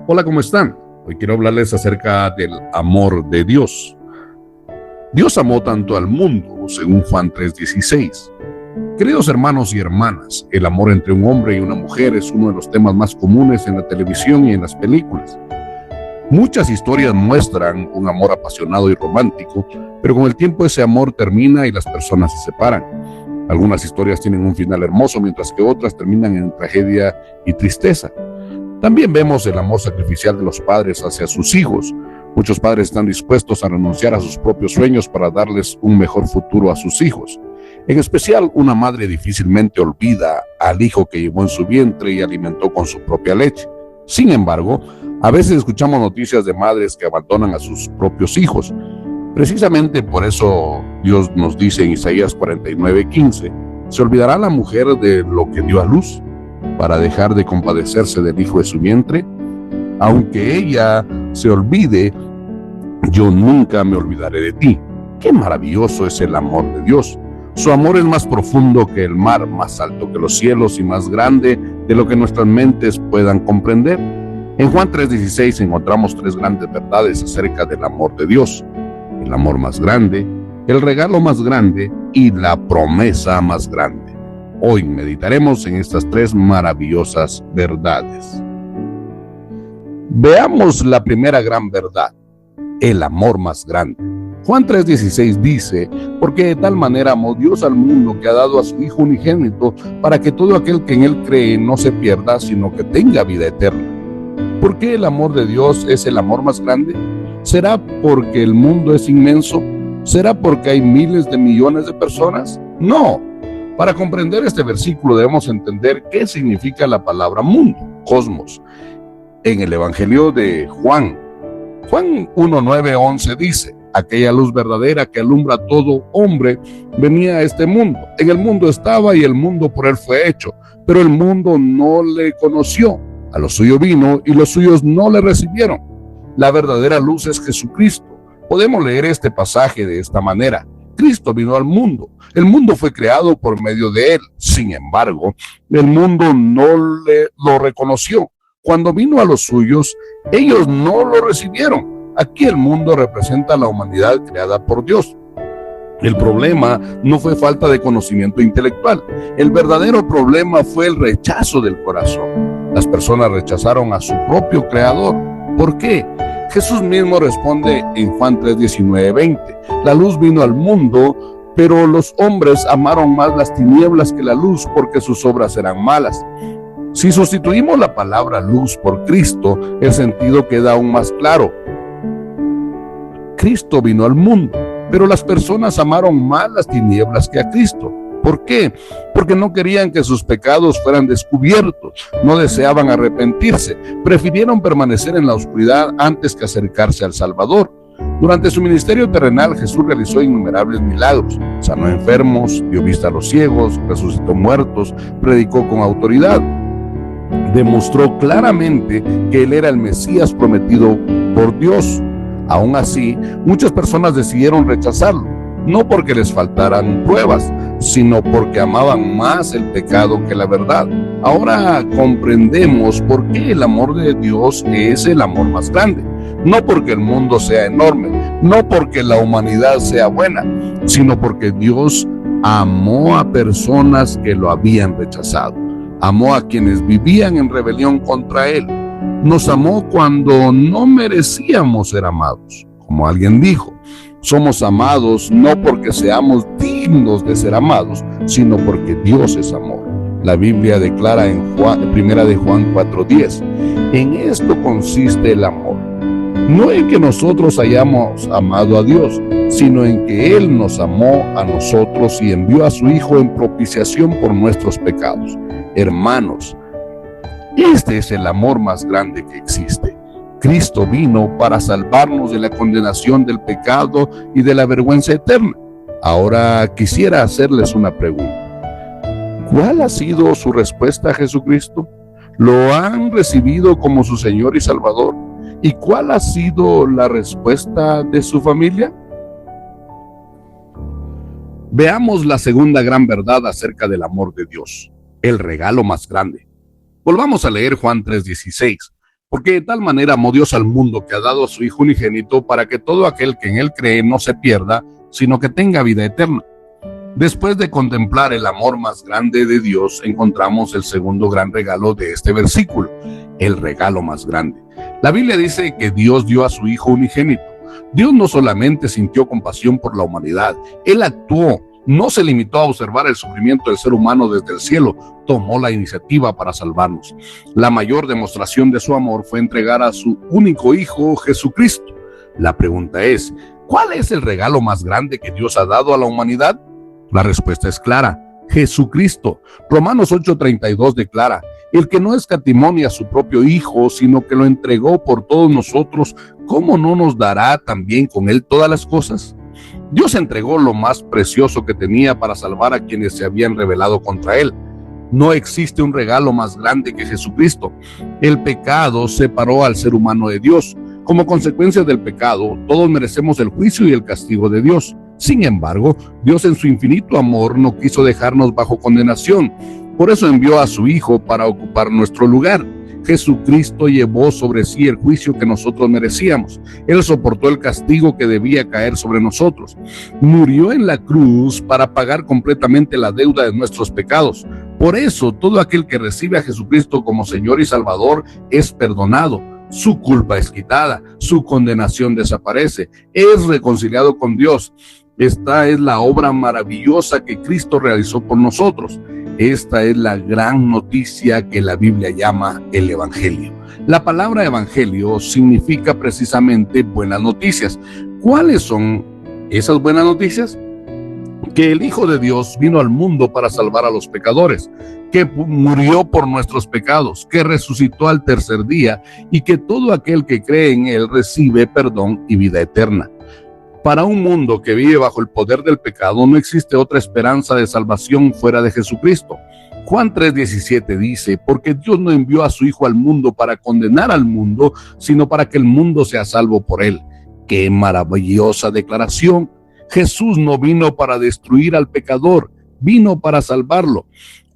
Hola, ¿cómo están? Hoy quiero hablarles acerca del amor de Dios. Dios amó tanto al mundo, según Juan 3:16. Queridos hermanos y hermanas, el amor entre un hombre y una mujer es uno de los temas más comunes en la televisión y en las películas. Muchas historias muestran un amor apasionado y romántico, pero con el tiempo ese amor termina y las personas se separan. Algunas historias tienen un final hermoso, mientras que otras terminan en tragedia y tristeza. También vemos el amor sacrificial de los padres hacia sus hijos. Muchos padres están dispuestos a renunciar a sus propios sueños para darles un mejor futuro a sus hijos. En especial, una madre difícilmente olvida al hijo que llevó en su vientre y alimentó con su propia leche. Sin embargo, a veces escuchamos noticias de madres que abandonan a sus propios hijos. Precisamente por eso Dios nos dice en Isaías 49:15, ¿se olvidará la mujer de lo que dio a luz para dejar de compadecerse del hijo de su vientre? Aunque ella se olvide, yo nunca me olvidaré de ti. Qué maravilloso es el amor de Dios. Su amor es más profundo que el mar, más alto que los cielos y más grande de lo que nuestras mentes puedan comprender. En Juan 3:16 encontramos tres grandes verdades acerca del amor de Dios: el amor más grande, el regalo más grande y la promesa más grande. Hoy meditaremos en estas tres maravillosas verdades. Veamos la primera gran verdad: el amor más grande. Juan 3:16 dice, porque de tal manera amó Dios al mundo que ha dado a su Hijo unigénito, para que todo aquel que en él cree no se pierda, sino que tenga vida eterna. ¿Por qué el amor de Dios es el amor más grande? ¿Será porque el mundo es inmenso? ¿Será porque hay miles de millones de personas? No. Para comprender este versículo debemos entender qué significa la palabra mundo, cosmos. En el Evangelio de Juan 1:9-11 dice, aquella luz verdadera que alumbra a todo hombre venía a este mundo. En el mundo estaba y el mundo por él fue hecho, pero el mundo no le conoció. A lo suyo vino y los suyos no le recibieron. La verdadera luz es Jesucristo. Podemos leer este pasaje de esta manera: Cristo vino al mundo. El mundo fue creado por medio de él. Sin embargo, el mundo no lo reconoció. Cuando vino a los suyos, ellos no lo recibieron. Aquí el mundo representa a la humanidad creada por Dios. El problema no fue falta de conocimiento intelectual. El verdadero problema fue el rechazo del corazón. Las personas rechazaron a su propio creador. ¿Por qué? Jesús mismo responde en Juan 3:19-20. La luz vino al mundo, pero los hombres amaron más las tinieblas que la luz, porque sus obras eran malas. Si sustituimos la palabra luz por Cristo, el sentido queda aún más claro. Cristo vino al mundo, pero las personas amaron más las tinieblas que a Cristo. ¿Por qué? Porque no querían que sus pecados fueran descubiertos, no deseaban arrepentirse, prefirieron permanecer en la oscuridad antes que acercarse al Salvador. Durante su ministerio terrenal, Jesús realizó innumerables milagros: sanó enfermos, dio vista a los ciegos, resucitó muertos, predicó con autoridad. Demostró claramente que él era el Mesías prometido por Dios. Aún así, muchas personas decidieron rechazarlo, no porque les faltaran pruebas, sino porque amaban más el pecado que la verdad. Ahora comprendemos por qué el amor de Dios es el amor más grande. No porque el mundo sea enorme, no porque la humanidad sea buena, sino porque Dios amó a personas que lo habían rechazado. Amó a quienes vivían en rebelión contra él. Nos amó cuando no merecíamos ser amados. Como alguien dijo, somos amados no porque seamos dignos de ser amados, sino porque Dios es amor. La Biblia declara en 1 de Juan 4:10, en esto consiste el amor. No en que nosotros hayamos amado a Dios, sino en que Él nos amó a nosotros y envió a su Hijo en propiciación por nuestros pecados. Hermanos, este es el amor más grande que existe. Cristo vino para salvarnos de la condenación del pecado y de la vergüenza eterna. Ahora quisiera hacerles una pregunta. ¿Cuál ha sido su respuesta a Jesucristo? ¿Lo han recibido como su Señor y Salvador? ¿Y cuál ha sido la respuesta de su familia? Veamos la segunda gran verdad acerca del amor de Dios: el regalo más grande. Volvamos a leer Juan 3:16. Porque de tal manera amó Dios al mundo que ha dado a su Hijo unigénito para que todo aquel que en él cree no se pierda, sino que tenga vida eterna. Después de contemplar el amor más grande de Dios, encontramos el segundo gran regalo de este versículo, el regalo más grande. La Biblia dice que Dios dio a su Hijo unigénito. Dios no solamente sintió compasión por la humanidad, Él actuó. No se limitó a observar el sufrimiento del ser humano desde el cielo, tomó la iniciativa para salvarnos. La mayor demostración de su amor fue entregar a su único Hijo, Jesucristo. La pregunta es, ¿cuál es el regalo más grande que Dios ha dado a la humanidad? La respuesta es clara, Jesucristo. Romanos 8:32 declara, el que no escatimó ni a su propio Hijo, sino que lo entregó por todos nosotros, ¿cómo no nos dará también con él todas las cosas? Dios entregó lo más precioso que tenía para salvar a quienes se habían rebelado contra él. No existe un regalo más grande que Jesucristo. El pecado separó al ser humano de Dios. Como consecuencia del pecado, todos merecemos el juicio y el castigo de Dios. Sin embargo, Dios en su infinito amor no quiso dejarnos bajo condenación. Por eso envió a su Hijo para ocupar nuestro lugar. Jesucristo llevó sobre sí el juicio que nosotros merecíamos. Él soportó el castigo que debía caer sobre nosotros. Murió en la cruz para pagar completamente la deuda de nuestros pecados. Por eso, todo aquel que recibe a Jesucristo como Señor y Salvador es perdonado. Su culpa es quitada, su condenación desaparece, es reconciliado con Dios. Esta es la obra maravillosa que Cristo realizó por nosotros. Esta es la gran noticia que la Biblia llama el Evangelio. La palabra Evangelio significa precisamente buenas noticias. ¿Cuáles son esas buenas noticias? Que el Hijo de Dios vino al mundo para salvar a los pecadores, que murió por nuestros pecados, que resucitó al tercer día y que todo aquel que cree en Él recibe perdón y vida eterna. Para un mundo que vive bajo el poder del pecado, no existe otra esperanza de salvación fuera de Jesucristo. Juan 3:17 dice, porque Dios no envió a su Hijo al mundo para condenar al mundo, sino para que el mundo sea salvo por Él. ¡Qué maravillosa declaración! Jesús no vino para destruir al pecador, vino para salvarlo.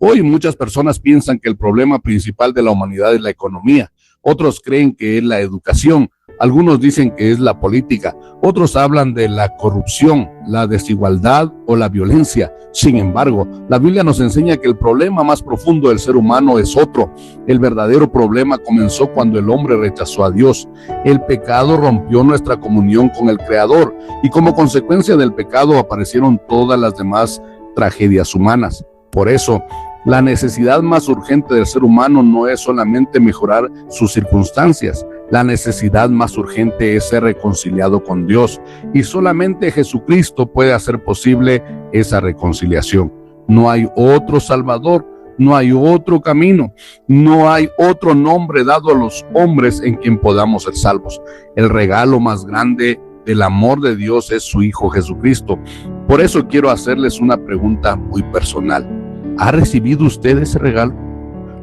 Hoy muchas personas piensan que el problema principal de la humanidad es la economía. Otros creen que es la educación. Algunos dicen que es la política. Otros hablan de la corrupción, la desigualdad o la violencia. Sin embargo, la Biblia nos enseña que el problema más profundo del ser humano es otro. El verdadero problema comenzó cuando el hombre rechazó a Dios. El pecado rompió nuestra comunión con el Creador y como consecuencia del pecado aparecieron todas las demás tragedias humanas. Por eso, la necesidad más urgente del ser humano no es solamente mejorar sus circunstancias. La necesidad más urgente es ser reconciliado con Dios y solamente Jesucristo puede hacer posible esa reconciliación. No hay otro Salvador, no hay otro camino, no hay otro nombre dado a los hombres en quien podamos ser salvos. El regalo más grande del amor de Dios es su Hijo Jesucristo. Por eso quiero hacerles una pregunta muy personal. ¿Ha recibido usted ese regalo?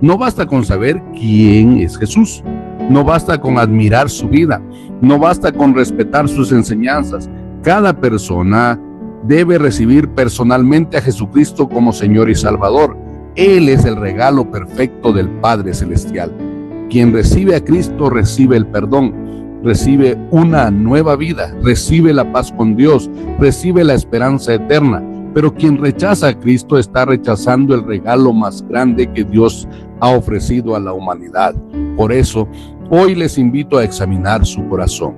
No basta con saber quién es Jesús. No basta con admirar su vida, no basta con respetar sus enseñanzas. Cada persona debe recibir personalmente a Jesucristo como Señor y Salvador. Él es el regalo perfecto del Padre Celestial. Quien recibe a Cristo recibe el perdón, recibe una nueva vida, recibe la paz con Dios, recibe la esperanza eterna. Pero quien rechaza a Cristo está rechazando el regalo más grande que Dios ha ofrecido a la humanidad. Por eso, hoy les invito a examinar su corazón.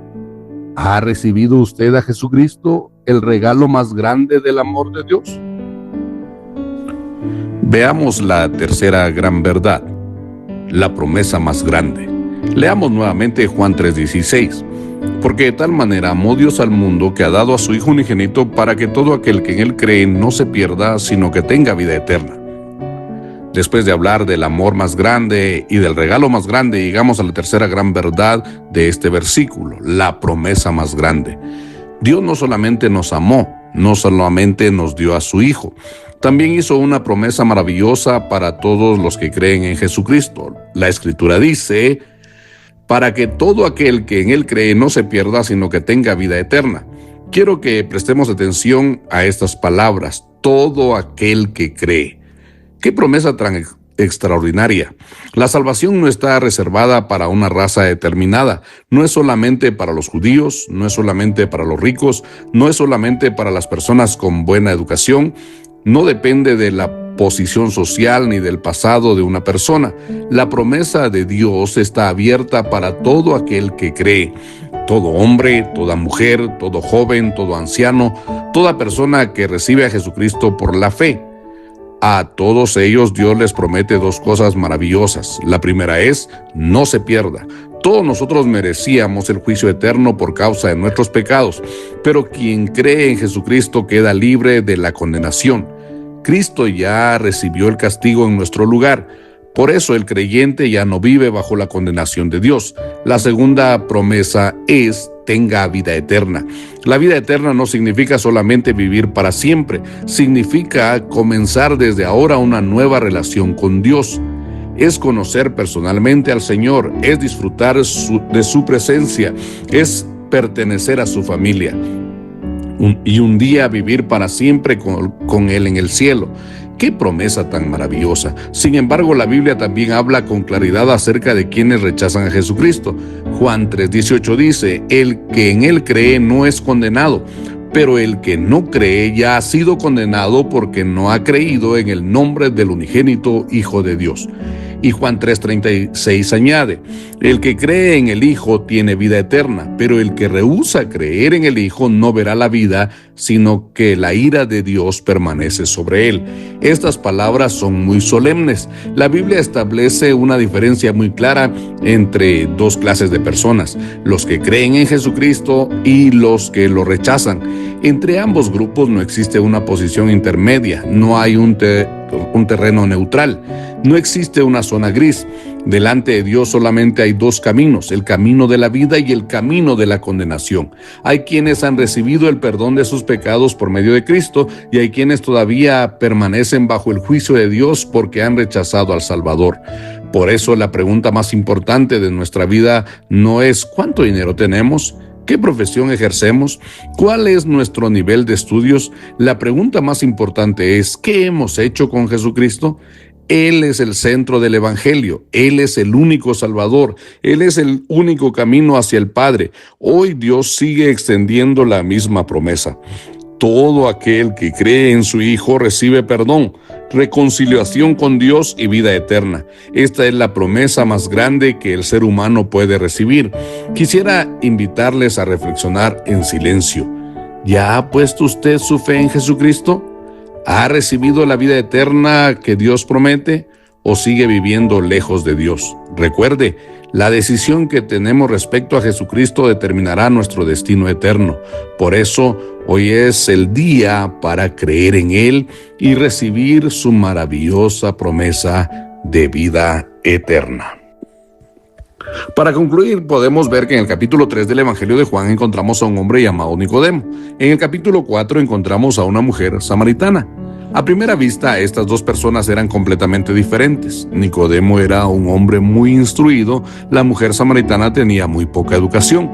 ¿Ha recibido usted a Jesucristo, el regalo más grande del amor de Dios? Veamos la tercera gran verdad, la promesa más grande. Leamos nuevamente Juan 3:16. Porque de tal manera amó Dios al mundo que ha dado a su Hijo unigénito para que todo aquel que en Él cree no se pierda, sino que tenga vida eterna. Después de hablar del amor más grande y del regalo más grande, llegamos a la tercera gran verdad de este versículo, la promesa más grande. Dios no solamente nos amó, no solamente nos dio a su Hijo, también hizo una promesa maravillosa para todos los que creen en Jesucristo. La Escritura dice, para que todo aquel que en Él cree no se pierda, sino que tenga vida eterna. Quiero que prestemos atención a estas palabras, todo aquel que cree. Qué promesa extraordinaria. La salvación no está reservada para una raza determinada, no es solamente para los judíos, no es solamente para los ricos, no es solamente para las personas con buena educación, no depende de la posición social ni del pasado de una persona. La promesa de Dios está abierta para todo aquel que cree. Todo hombre, toda mujer, todo joven, todo anciano, toda persona que recibe a Jesucristo por la fe. A todos ellos Dios les promete dos cosas maravillosas. La primera es, no se pierda. Todos nosotros merecíamos el juicio eterno por causa de nuestros pecados, pero quien cree en Jesucristo queda libre de la condenación. Cristo ya recibió el castigo en nuestro lugar. Por eso el creyente ya no vive bajo la condenación de Dios. La segunda promesa es, tenga vida eterna. La vida eterna no significa solamente vivir para siempre, significa comenzar desde ahora una nueva relación con Dios. Es conocer personalmente al Señor, es disfrutar de su presencia, es pertenecer a su familia. Y un día vivir para siempre con Él en el cielo. ¡Qué promesa tan maravillosa! Sin embargo, la Biblia también habla con claridad acerca de quienes rechazan a Jesucristo. Juan 3:18 dice, el que en Él cree no es condenado, pero el que no cree ya ha sido condenado porque no ha creído en el nombre del unigénito Hijo de Dios. Y Juan 3:36 añade, el que cree en el Hijo tiene vida eterna, pero el que rehúsa creer en el Hijo no verá la vida, sino que la ira de Dios permanece sobre él. Estas palabras son muy solemnes. La Biblia establece una diferencia muy clara entre dos clases de personas, los que creen en Jesucristo y los que lo rechazan. Entre ambos grupos no existe una posición intermedia, no hay un terreno neutral, no existe una zona gris. Delante de Dios solamente hay dos caminos, el camino de la vida y el camino de la condenación. Hay quienes han recibido el perdón de sus pecados por medio de Cristo y hay quienes todavía permanecen bajo el juicio de Dios porque han rechazado al Salvador. Por eso la pregunta más importante de nuestra vida no es ¿cuánto dinero tenemos? ¿Qué profesión ejercemos? ¿Cuál es nuestro nivel de estudios? La pregunta más importante es ¿qué hemos hecho con Jesucristo? Él es el centro del Evangelio, Él es el único Salvador, Él es el único camino hacia el Padre. Hoy Dios sigue extendiendo la misma promesa. Todo aquel que cree en su Hijo recibe perdón, reconciliación con Dios y vida eterna. Esta es la promesa más grande que el ser humano puede recibir. Quisiera invitarles a reflexionar en silencio. ¿Ya ha puesto usted su fe en Jesucristo? ¿Ha recibido la vida eterna que Dios promete o sigue viviendo lejos de Dios? Recuerde, la decisión que tenemos respecto a Jesucristo determinará nuestro destino eterno. Por eso, hoy es el día para creer en Él y recibir su maravillosa promesa de vida eterna. Para concluir, podemos ver que en el capítulo 3 del Evangelio de Juan encontramos a un hombre llamado Nicodemo. En el capítulo 4 encontramos a una mujer samaritana. A primera vista, estas dos personas eran completamente diferentes. Nicodemo era un hombre muy instruido, la mujer samaritana tenía muy poca educación.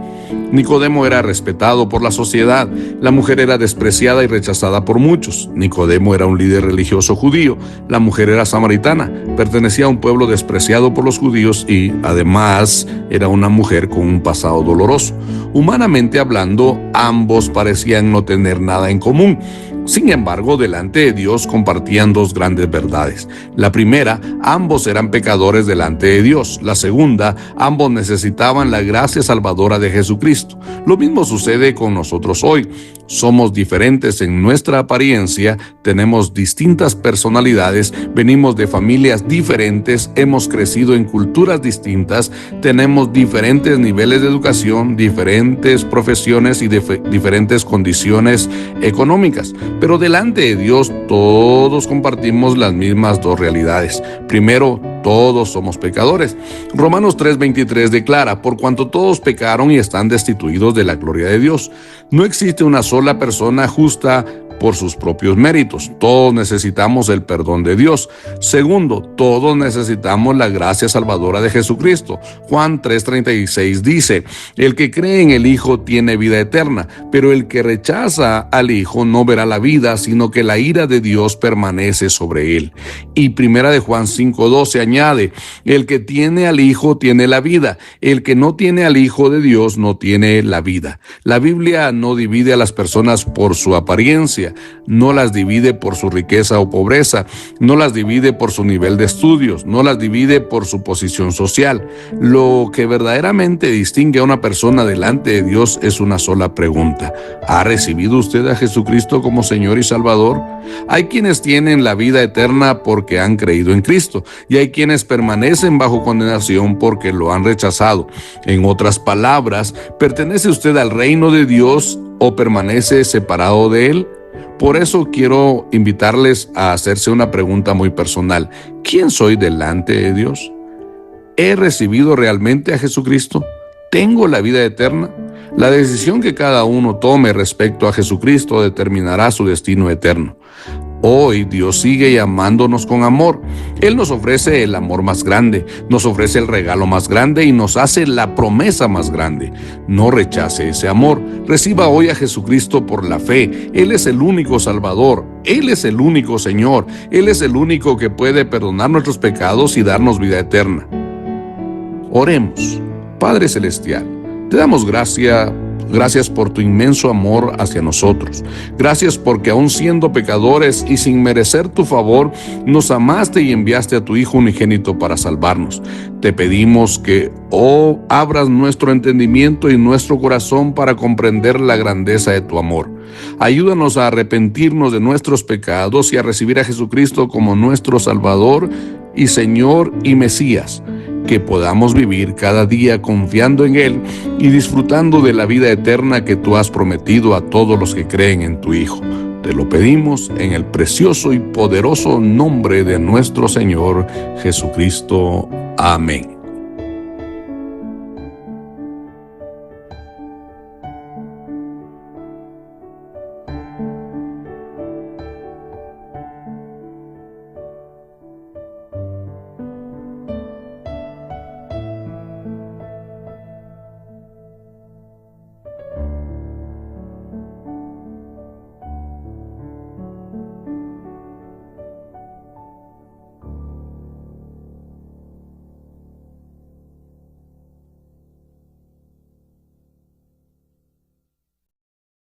Nicodemo era respetado por la sociedad, la mujer era despreciada y rechazada por muchos. Nicodemo era un líder religioso judío, la mujer era samaritana, pertenecía a un pueblo despreciado por los judíos y, además, era una mujer con un pasado doloroso. Humanamente hablando, ambos parecían no tener nada en común. Sin embargo, delante de Dios compartían dos grandes verdades. La primera, ambos eran pecadores delante de Dios. La segunda, ambos necesitaban la gracia salvadora de Jesucristo. Lo mismo sucede con nosotros hoy. Somos diferentes en nuestra apariencia, tenemos distintas personalidades, venimos de familias diferentes, hemos crecido en culturas distintas, tenemos diferentes niveles de educación, diferentes profesiones y diferentes condiciones económicas. Pero delante de Dios todos compartimos las mismas dos realidades. Primero, todos somos pecadores. Romanos 3:23 declara, por cuanto todos pecaron y están destituidos de la gloria de Dios. No existe una sola persona justa por sus propios méritos. Todos necesitamos el perdón de Dios. Segundo, todos necesitamos la gracia salvadora de Jesucristo. Juan 3:36 dice: el que cree en el Hijo tiene vida eterna, pero el que rechaza al Hijo no verá la vida, sino que la ira de Dios permanece sobre él. Y primera de Juan 5:12 añade: el que tiene al Hijo tiene la vida, el que no tiene al Hijo de Dios no tiene la vida. La Biblia no divide a las personas por su apariencia, no las divide por su riqueza o pobreza, no las divide por su nivel de estudios, no las divide por su posición social. Lo que verdaderamente distingue a una persona delante de Dios es una sola pregunta: ¿ha recibido usted a Jesucristo como Señor y Salvador? Hay quienes tienen la vida eterna porque han creído en Cristo, y hay quienes permanecen bajo condenación porque lo han rechazado. En otras palabras, ¿pertenece usted al reino de Dios o permanece separado de él? Por eso quiero invitarles a hacerse una pregunta muy personal: ¿quién soy delante de Dios? ¿He recibido realmente a Jesucristo? ¿Tengo la vida eterna? La decisión que cada uno tome respecto a Jesucristo determinará su destino eterno. Hoy Dios sigue llamándonos con amor. Él nos ofrece el amor más grande, nos ofrece el regalo más grande y nos hace la promesa más grande. No rechace ese amor. Reciba hoy a Jesucristo por la fe. Él es el único Salvador. Él es el único Señor. Él es el único que puede perdonar nuestros pecados y darnos vida eterna. Oremos. Padre Celestial, te damos gracias por tu inmenso amor hacia nosotros. Gracias porque aun siendo pecadores y sin merecer tu favor, nos amaste y enviaste a tu Hijo unigénito para salvarnos. Te pedimos que abras nuestro entendimiento y nuestro corazón para comprender la grandeza de tu amor. Ayúdanos a arrepentirnos de nuestros pecados y a recibir a Jesucristo como nuestro Salvador y Señor y Mesías. Que podamos vivir cada día confiando en Él y disfrutando de la vida eterna que tú has prometido a todos los que creen en tu Hijo. Te lo pedimos en el precioso y poderoso nombre de nuestro Señor Jesucristo. Amén.